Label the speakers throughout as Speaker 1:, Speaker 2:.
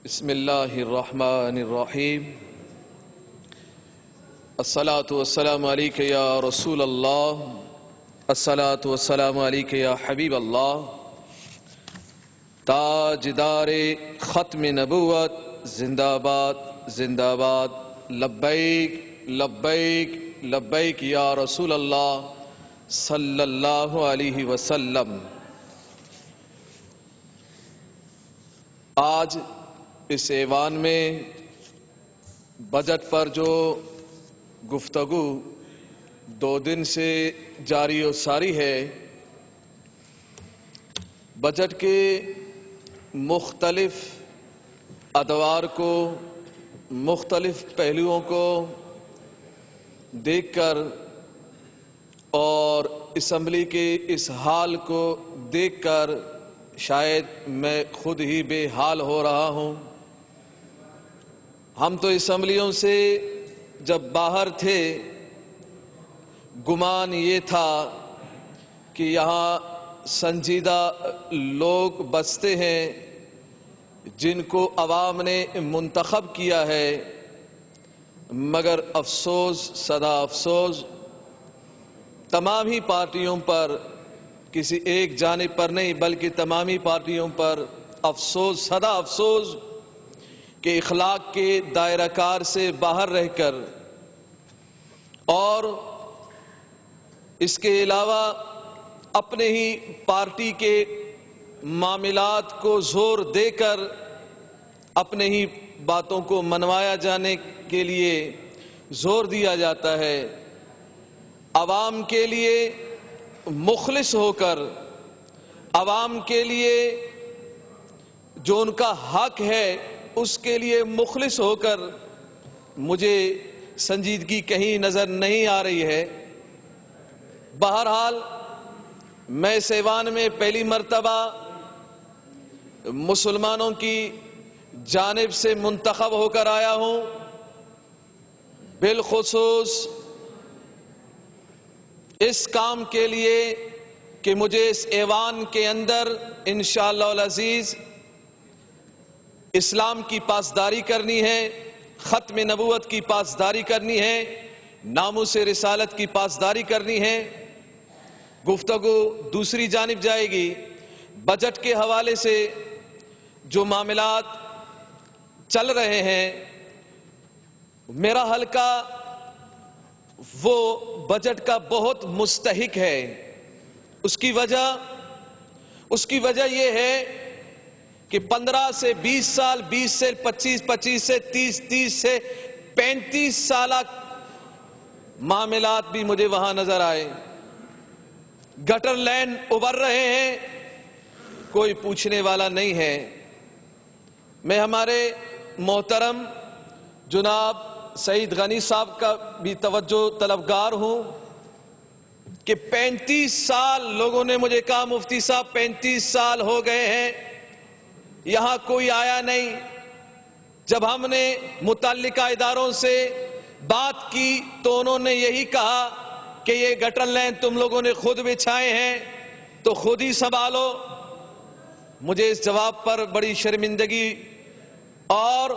Speaker 1: بسم اللہ الرحمن الرحیم الصلاة والسلام علیک یا رسول اللہ الصلاة والسلام علیک یا حبیب اللہ تاجدار ختم نبوت زندہ باد زندہ باد لبیک لبیک لبیک یا رسول اللہ صلی اللہ علیہ وسلم۔ آج اس ایوان میں بجٹ پر جو گفتگو 2 دن سے جاری و ساری ہے، بجٹ کے مختلف ادوار کو، مختلف پہلوؤں کو دیکھ کر اور اسمبلی کے اس حال کو دیکھ کر شاید میں خود ہی بے حال ہو رہا ہوں۔ ہم تو اسمبلیوں سے جب باہر تھے گمان یہ تھا کہ یہاں سنجیدہ لوگ بستے ہیں جن کو عوام نے منتخب کیا ہے، مگر افسوس صدا افسوس تمام ہی پارٹیوں پر، کسی ایک جانب پر نہیں بلکہ تمامی پارٹیوں پر افسوس صدا افسوس کہ اخلاق کے دائرہ کار سے باہر رہ کر اور اس کے علاوہ اپنے ہی پارٹی کے معاملات کو زور دے کر اپنے ہی باتوں کو منوایا جانے کے لیے زور دیا جاتا ہے۔ عوام کے لیے مخلص ہو کر، عوام کے لیے جو ان کا حق ہے اس کے لیے مخلص ہو کر مجھے سنجیدگی کہیں نظر نہیں آ رہی ہے۔ بہرحال میں اس ایوان میں پہلی مرتبہ مسلمانوں کی جانب سے منتخب ہو کر آیا ہوں، بالخصوص اس کام کے لیے کہ مجھے اس ایوان کے اندر انشاءاللہ العزیز اسلام کی پاسداری کرنی ہے، ختم نبوت کی پاسداری کرنی ہے، ناموس رسالت کی پاسداری کرنی ہے۔ گفتگو دوسری جانب جائے گی۔ بجٹ کے حوالے سے جو معاملات چل رہے ہیں، میرا حلقہ وہ بجٹ کا بہت مستحق ہے۔ اس کی وجہ یہ ہے کہ 15 سے 20 سال، 20 سے 25، 25 سے 30، 30 سے 35 سالہ معاملات بھی مجھے وہاں نظر آئے۔ گٹر لین ابھر رہے ہیں، کوئی پوچھنے والا نہیں ہے۔ میں ہمارے محترم جناب سعید غنی صاحب کا بھی توجہ طلبگار ہوں کہ 35 سال لوگوں نے مجھے کہا مفتی صاحب 35 سال ہو گئے ہیں یہاں کوئی آیا نہیں۔ جب ہم نے متعلقہ اداروں سے بات کی تو انہوں نے یہی کہا کہ یہ گٹر لین تم لوگوں نے خود بچھائے ہیں تو خود ہی سنبھالو۔ مجھے اس جواب پر بڑی شرمندگی اور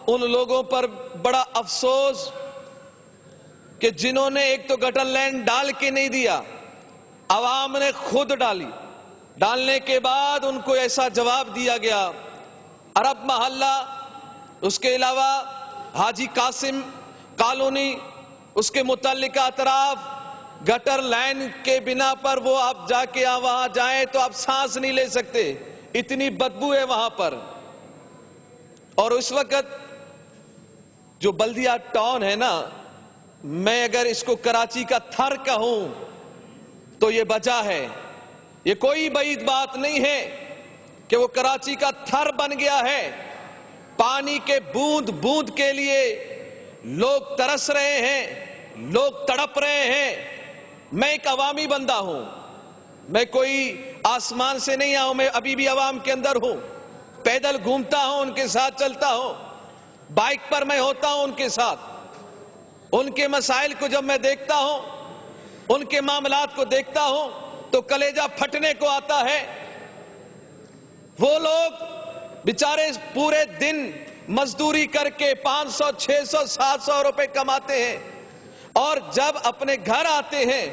Speaker 1: ان لوگوں پر بڑا افسوس کہ جنہوں نے ایک تو گٹر لین ڈال کے نہیں دیا، عوام نے خود ڈالی، ڈالنے کے بعد ان کو ایسا جواب دیا گیا۔ عرب محلہ، اس کے علاوہ حاجی قاسم کالونی، اس کے متعلقہ اطراف گٹر لین کے بنا پر وہ آپ جا کے وہاں جائیں تو آپ سانس نہیں لے سکتے، اتنی بدبو ہے وہاں پر۔ اور اس وقت جو بلدیہ ٹاؤن ہے نا، میں اگر اس کو کراچی کا تھر کہوں تو یہ بجا ہے، یہ کوئی بعید بات نہیں ہے کہ وہ کراچی کا تھر بن گیا ہے۔ پانی کے بوند بوند کے لیے لوگ ترس رہے ہیں، لوگ تڑپ رہے ہیں۔ میں ایک عوامی بندہ ہوں، میں کوئی آسمان سے نہیں آؤں، میں ابھی بھی عوام کے اندر ہوں، پیدل گھومتا ہوں، ان کے ساتھ چلتا ہوں، بائک پر میں ہوتا ہوں ان کے ساتھ۔ ان کے مسائل کو جب میں دیکھتا ہوں، ان کے معاملات کو دیکھتا ہوں تو کلیجہ پھٹنے کو آتا ہے۔ وہ لوگ بیچارے پورے دن مزدوری کر کے 500 600 700 روپے کماتے ہیں، اور جب اپنے گھر آتے ہیں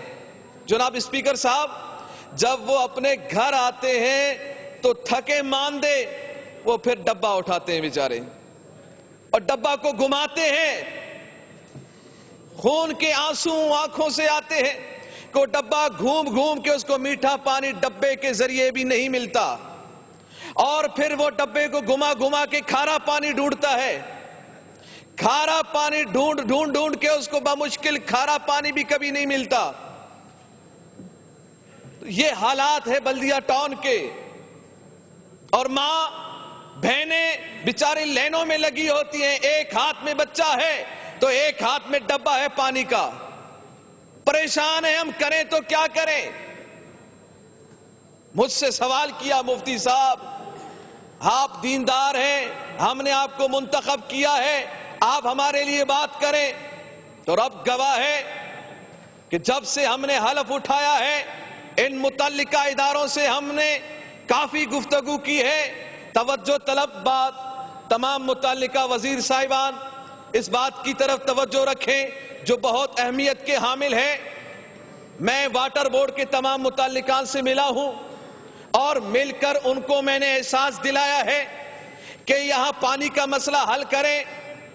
Speaker 1: جناب اسپیکر صاحب، جب وہ اپنے گھر آتے ہیں تو تھکے ماندے وہ پھر ڈبہ اٹھاتے ہیں بیچارے، اور ڈبہ کو گھماتے ہیں، خون کے آنسو آنکھوں سے آتے ہیں کہ ڈبہ گھوم گھوم کے اس کو میٹھا پانی ڈبے کے ذریعے بھی نہیں ملتا، اور پھر وہ ڈبے کو گھما گھما کے کھارا پانی ڈھونڈتا ہے، کھارا پانی ڈھونڈ ڈھونڈ ڈھونڈ کے اس کو بمشکل کھارا پانی بھی کبھی نہیں ملتا۔ یہ حالات ہے بلدیہ ٹاؤن کے، اور ماں بہنیں بیچاری لائنوں میں لگی ہوتی ہیں، ایک ہاتھ میں بچہ ہے تو ایک ہاتھ میں ڈبہ ہے پانی کا، پریشان ہیں ہم، کریں تو کیا کریں۔ مجھ سے سوال کیا مفتی صاحب، آپ دیندار ہیں، ہم نے آپ کو منتخب کیا ہے، آپ ہمارے لیے بات کریں، تو رب گواہ ہے کہ جب سے ہم نے حلف اٹھایا ہے ان متعلقہ اداروں سے ہم نے کافی گفتگو کی ہے، توجہ طلب بات، تمام متعلقہ وزیر صاحبان اس بات کی طرف توجہ رکھیں جو بہت اہمیت کے حامل ہے۔ میں واٹر بورڈ کے تمام متعلقان سے ملا ہوں اور مل کر ان کو میں نے احساس دلایا ہے کہ یہاں پانی کا مسئلہ حل کریں،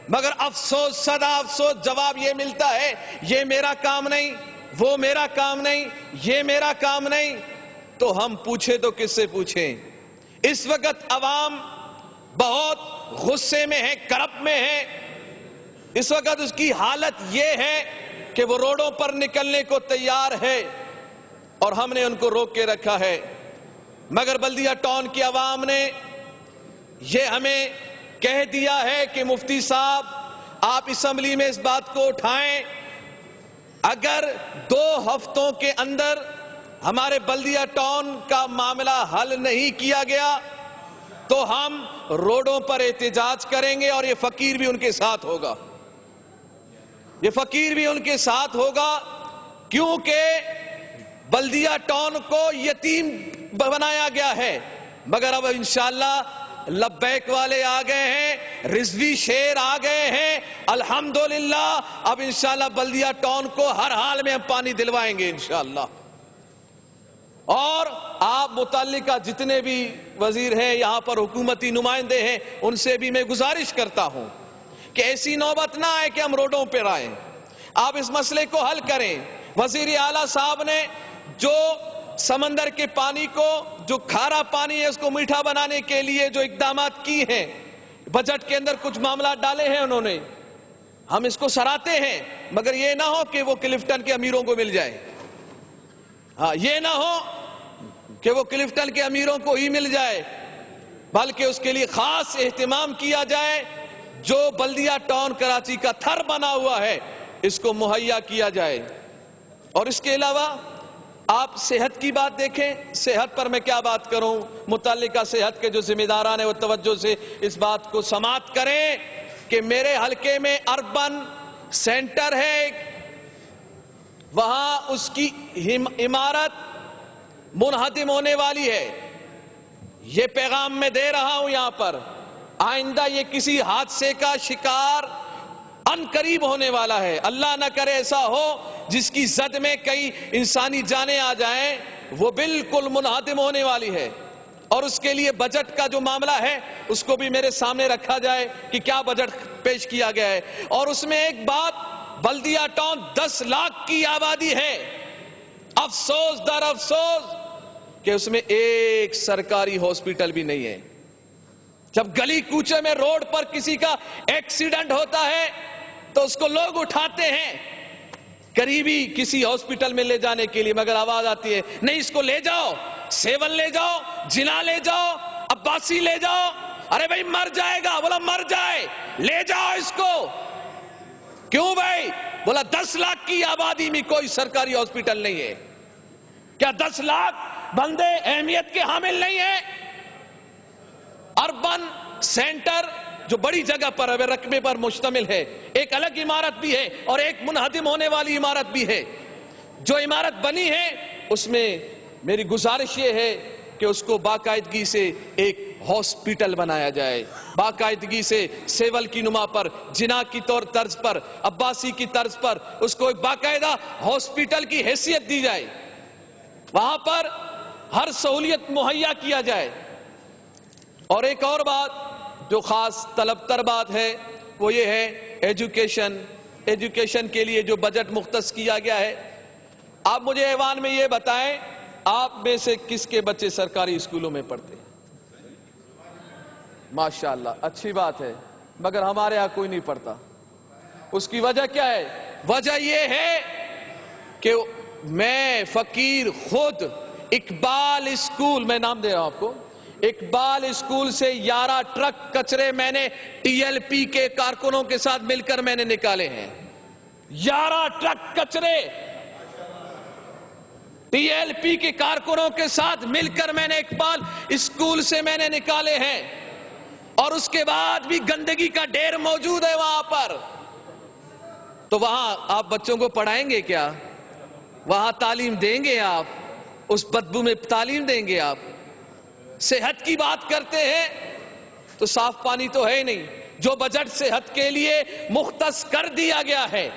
Speaker 1: مگر افسوس صدا افسوس جواب یہ ملتا ہے یہ میرا کام نہیں، وہ میرا کام نہیں، یہ میرا کام نہیں۔ تو ہم پوچھیں تو کس سے پوچھیں؟ اس وقت عوام بہت غصے میں ہے، کرب میں ہے، اس وقت اس کی حالت یہ ہے کہ وہ روڈوں پر نکلنے کو تیار ہے، اور ہم نے ان کو روک کے رکھا ہے، مگر بلدیہ ٹاؤن کی عوام نے یہ ہمیں کہہ دیا ہے کہ مفتی صاحب آپ اسمبلی میں اس بات کو اٹھائیں، اگر 2 ہفتوں کے اندر ہمارے بلدیہ ٹاؤن کا معاملہ حل نہیں کیا گیا تو ہم روڈوں پر احتجاج کریں گے، اور یہ فقیر بھی ان کے ساتھ ہوگا، یہ فقیر بھی ان کے ساتھ ہوگا، کیونکہ بلدیہ ٹاؤن کو یتیم بنایا گیا ہے۔ مگر اب انشاءاللہ لبیک والے آ گئے ہیں، رضوی شیر آ گئے ہیں، الحمدللہ اب انشاءاللہ بلدیہ ٹاؤن کو ہر حال میں ہم پانی دلوائیں گے انشاءاللہ۔ اور آپ متعلقہ جتنے بھی وزیر ہیں، یہاں پر حکومتی نمائندے ہیں، ان سے بھی میں گزارش کرتا ہوں کہ ایسی نوبت نہ آئے کہ ہم روڈوں پر آئیں، آپ اس مسئلے کو حل کریں۔ وزیر اعلیٰ صاحب نے جو سمندر کے پانی کو، جو کھارا پانی ہے اس کو میٹھا بنانے کے لیے جو اقدامات کی ہیں، بجٹ کے اندر کچھ معاملات ڈالے ہیں انہوں نے، ہم اس کو سراہتے ہیں، مگر یہ نہ ہو کہ وہ کلفٹن کے امیروں کو مل جائے، ہاں یہ نہ ہو کہ وہ کلفٹن کے امیروں کو ہی مل جائے، بلکہ اس کے لیے خاص اہتمام کیا جائے، جو بلدیہ ٹاؤن کراچی کا تھر بنا ہوا ہے اس کو مہیا کیا جائے۔ اور اس کے علاوہ آپ صحت کی بات دیکھیں، صحت پر میں کیا بات کروں، متعلقہ صحت کے جو ذمہ داران ہیں وہ توجہ سے اس بات کو سماعت کریں کہ میرے حلقے میں اربن سینٹر ہے، وہاں اس کی عمارت منہدم ہونے والی ہے، یہ پیغام میں دے رہا ہوں یہاں پر، آئندہ یہ کسی حادثے کا شکار ان قریب ہونے والا ہے، اللہ نہ کرے ایسا ہو جس کی زد میں کئی انسانی جانیں آ جائیں، وہ بالکل منہدم ہونے والی ہے، اور اس کے لیے بجٹ کا جو معاملہ ہے اس کو بھی میرے سامنے رکھا جائے کہ کیا بجٹ پیش کیا گیا ہے۔ اور اس میں ایک بات، بلدیہ ٹاؤن 10 لاکھ کی آبادی ہے، افسوس در افسوس کہ اس میں ایک سرکاری ہاسپٹل بھی نہیں ہے۔ جب گلی کوچے میں روڈ پر کسی کا ایکسیڈنٹ ہوتا ہے تو اس کو لوگ اٹھاتے ہیں قریبی کسی ہاسپٹل میں لے جانے کے لیے، مگر آواز آتی ہے نہیں اس کو لے جاؤ، سیون لے جاؤ، جنا لے جاؤ، عباسی لے جاؤ، ارے بھائی مر جائے گا، بولا مر جائے، لے جاؤ اس کو، کیوں بھائی؟ بولا 10 لاکھ کی آبادی میں کوئی سرکاری ہاسپٹل نہیں ہے۔ کیا 10 لاکھ بندے اہمیت کے حامل نہیں ہیں؟ اربن سینٹر جو بڑی جگہ پر ہے، رقبے پر مشتمل ہے، ایک الگ عمارت بھی ہے اور ایک منہدم ہونے والی عمارت بھی ہے۔ جو عمارت بنی ہے اس میں میری گزارش یہ ہے کہ کہ اس کو باقاعدگی سے ایک ہاسپٹل بنایا جائے، باقاعدگی سے سیول کی نما پر، جنا کی طرز پر، عباسی کی طرز پر اس کو ایک باقاعدہ ہاسپٹل کی حیثیت دی جائے، وہاں پر ہر سہولیت مہیا کیا جائے۔ اور ایک اور بات جو خاص طلب تر بات ہے وہ یہ ہے ایجوکیشن کے لیے جو بجٹ مختص کیا گیا ہے۔ آپ مجھے ایوان میں یہ بتائیں، آپ میں سے کس کے بچے سرکاری اسکولوں میں پڑھتے ہیں؟ ماشاءاللہ، اچھی بات ہے، مگر ہمارے ہاں کوئی نہیں پڑھتا۔ اس کی وجہ کیا ہے؟ وجہ یہ ہے کہ میں فقیر خود اقبال اسکول، میں نام دے رہا ہوں آپ کو، اقبال اسکول سے 11 ٹرک کچرے میں نے ٹی ایل پی کے کارکنوں کے ساتھ مل کر میں نے نکالے ہیں۔ 11 ٹرک کچرے ٹی ایل پی کے کارکنوں کے ساتھ مل کر میں نے اقبال اسکول سے میں نے نکالے ہیں، اور اس کے بعد بھی گندگی کا ڈھیر موجود ہے وہاں پر۔ تو وہاں آپ بچوں کو پڑھائیں گے کیا؟ وہاں تعلیم دیں گے آپ؟ اس بدبو میں تعلیم دیں گے آپ؟ صحت کی بات کرتے ہیں تو صاف پانی تو ہے ہی نہیں۔ جو بجٹ صحت کے لیے مختص کر دیا گیا ہے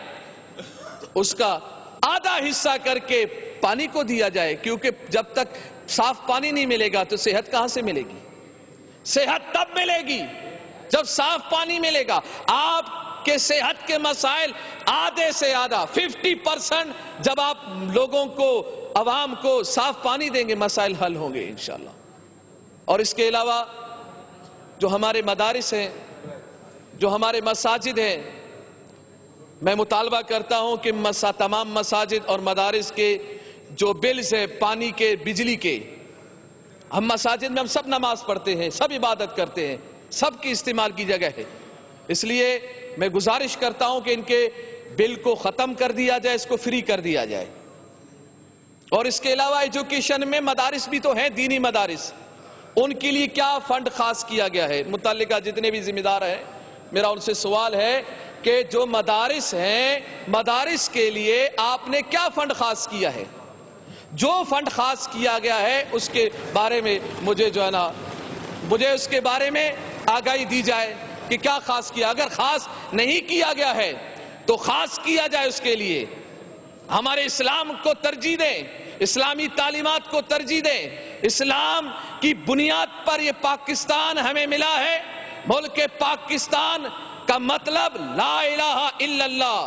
Speaker 1: اس کا آدھا حصہ کر کے پانی کو دیا جائے، کیونکہ جب تک صاف پانی نہیں ملے گا تو صحت کہاں سے ملے گی؟ صحت تب ملے گی جب صاف پانی ملے گا۔ آپ کے صحت کے مسائل آدھے سے آدھا 50% جب آپ لوگوں کو، عوام کو صاف پانی دیں گے، مسائل حل ہوں گے انشاءاللہ۔ اور اس کے علاوہ جو ہمارے مدارس ہیں، جو ہمارے مساجد ہیں، میں مطالبہ کرتا ہوں کہ تمام مساجد اور مدارس کے جو بلز ہیں پانی کے، بجلی کے، ہم مساجد میں ہم سب نماز پڑھتے ہیں، سب عبادت کرتے ہیں، سب کی استعمال کی جگہ ہے، اس لیے میں گزارش کرتا ہوں کہ ان کے بل کو ختم کر دیا جائے، اس کو فری کر دیا جائے۔ اور اس کے علاوہ ایجوکیشن میں مدارس بھی تو ہیں، دینی مدارس، ان کے لیے کیا فنڈ خاص کیا گیا ہے؟ متعلقہ جتنے بھی ذمہ دار ہیں، میرا ان سے سوال ہے کہ جو مدارس ہیں، مدارس کے لیے آپ نے کیا فنڈ خاص کیا ہے؟ جو فنڈ خاص کیا گیا ہے اس کے بارے میں مجھے مجھے اس کے بارے میں آگاہی دی جائے کہ کیا خاص کیا۔ اگر خاص نہیں کیا گیا ہے تو خاص کیا جائے اس کے لیے۔ ہمارے اسلام کو ترجیح دیں، اسلامی تعلیمات کو ترجیح دیں۔ اسلام کی بنیاد پر یہ پاکستان ہمیں ملا ہے۔ ملک پاکستان کا مطلب لا الہ الا اللہ،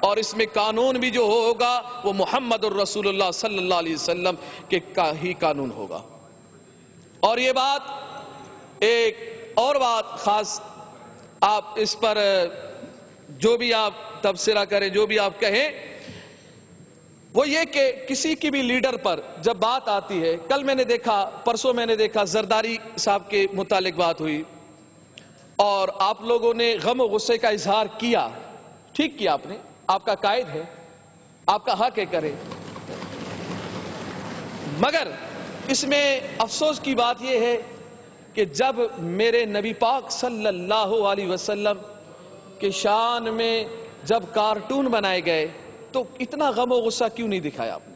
Speaker 1: اور اس میں قانون بھی جو ہوگا وہ محمد الرسول اللہ صلی اللہ علیہ وسلم کے ہی قانون ہوگا۔ اور یہ بات، ایک اور بات خاص، آپ اس پر جو بھی آپ تبصرہ کریں، جو بھی آپ کہیں، وہ یہ کہ کسی کی بھی لیڈر پر جب بات آتی ہے، کل میں نے دیکھا، پرسوں میں نے دیکھا، زرداری صاحب کے متعلق بات ہوئی اور آپ لوگوں نے غم و غصے کا اظہار کیا، ٹھیک کیا آپ نے، آپ کا قائد ہے، آپ کا حق ہے کرے، مگر اس میں افسوس کی بات یہ ہے کہ جب میرے نبی پاک صلی اللہ علیہ وسلم کے شان میں جب کارٹون بنائے گئے تو اتنا غم و غصہ کیوں نہیں دکھایا آپ نے؟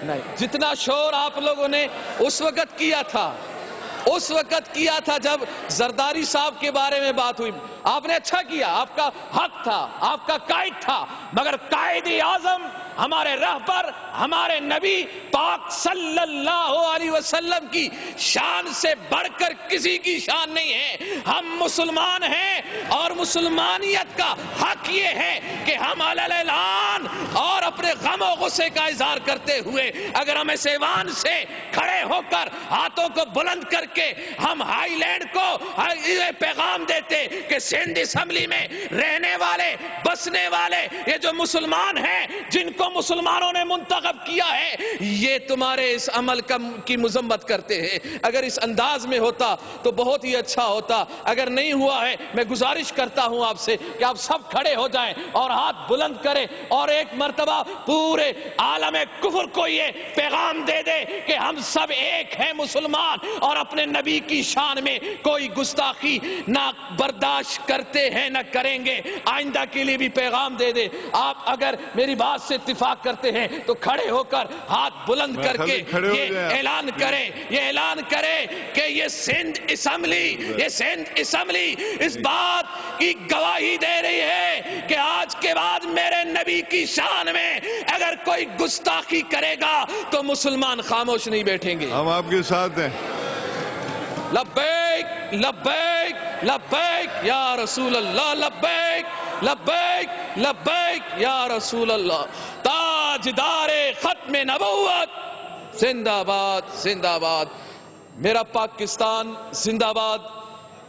Speaker 1: نہیں، جتنا شور آپ لوگوں نے اس وقت کیا تھا جب زرداری صاحب کے بارے میں بات ہوئی، آپ نے اچھا کیا، آپ کا حق تھا، آپ کا قائد تھا، مگر قائد اعظم ہمارے رہبر، ہمارے نبی پاک صلی اللہ علیہ وسلم کی شان سے بڑھ کر کسی کی شان نہیں ہے۔ ہم مسلمان ہیں اور مسلمانیت کا حق یہ ہے کہ ہم علی اعلان اور اپنے غم و غصے کا اظہار کرتے ہوئے اگر ہم اس ایوان سے کھڑے ہو کر ہاتھوں کو بلند کر کے ہم ہائی لینڈ کو یہ پیغام دیتے کہ سندھ اسمبلی میں رہنے والے، بسنے والے، یہ جو مسلمان ہیں جن کو مسلمانوں نے منتخب کیا ہے، یہ تمہارے اس عمل کی مذمت کرتے ہیں۔ اگر اس انداز میں ہوتا تو بہت ہی اچھا ہوتا، اگر نہیں ہوا ہے میں گزارش کرتا ہوں آپ سے کہ آپ سب کھڑے ہو جائیں اور ہاتھ بلند کریں اور ایک مرتبہ پورے عالم کفر کو یہ پیغام دے دے کہ ہم سب ایک ہیں مسلمان، اور اپنے نبی کی شان میں کوئی گستاخی نہ برداشت کرتے ہیں نہ کریں گے۔ آئندہ کے لیے بھی پیغام دے دے۔ آپ اگر میری بات سے دفاع کرتے ہیں تو کھڑے ہو کر ہاتھ بلند کر کے یہ اعلان کرے کہ یہ سندھ اسمبلی اس بات کی گواہی دے رہی ہے کہ آج کے بعد میرے نبی کی شان میں اگر کوئی گستاخی کرے گا تو مسلمان خاموش نہیں بیٹھیں گے.
Speaker 2: ہم آپ کے ساتھ ہیں.
Speaker 1: لبیک لبیک لبیک یا رسول اللہ. لبیک لبیک لبیک یا رسول اللہ. تاجدار ختم نبوت زندہ باد زندہ آباد. میرا پاکستان زندہ باد.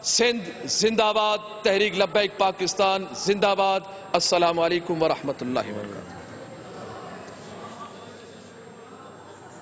Speaker 1: سندھ زندہ باد. تحریک لبیک پاکستان زندہ باد. السلام علیکم ورحمۃ اللہ وبرکاتہ.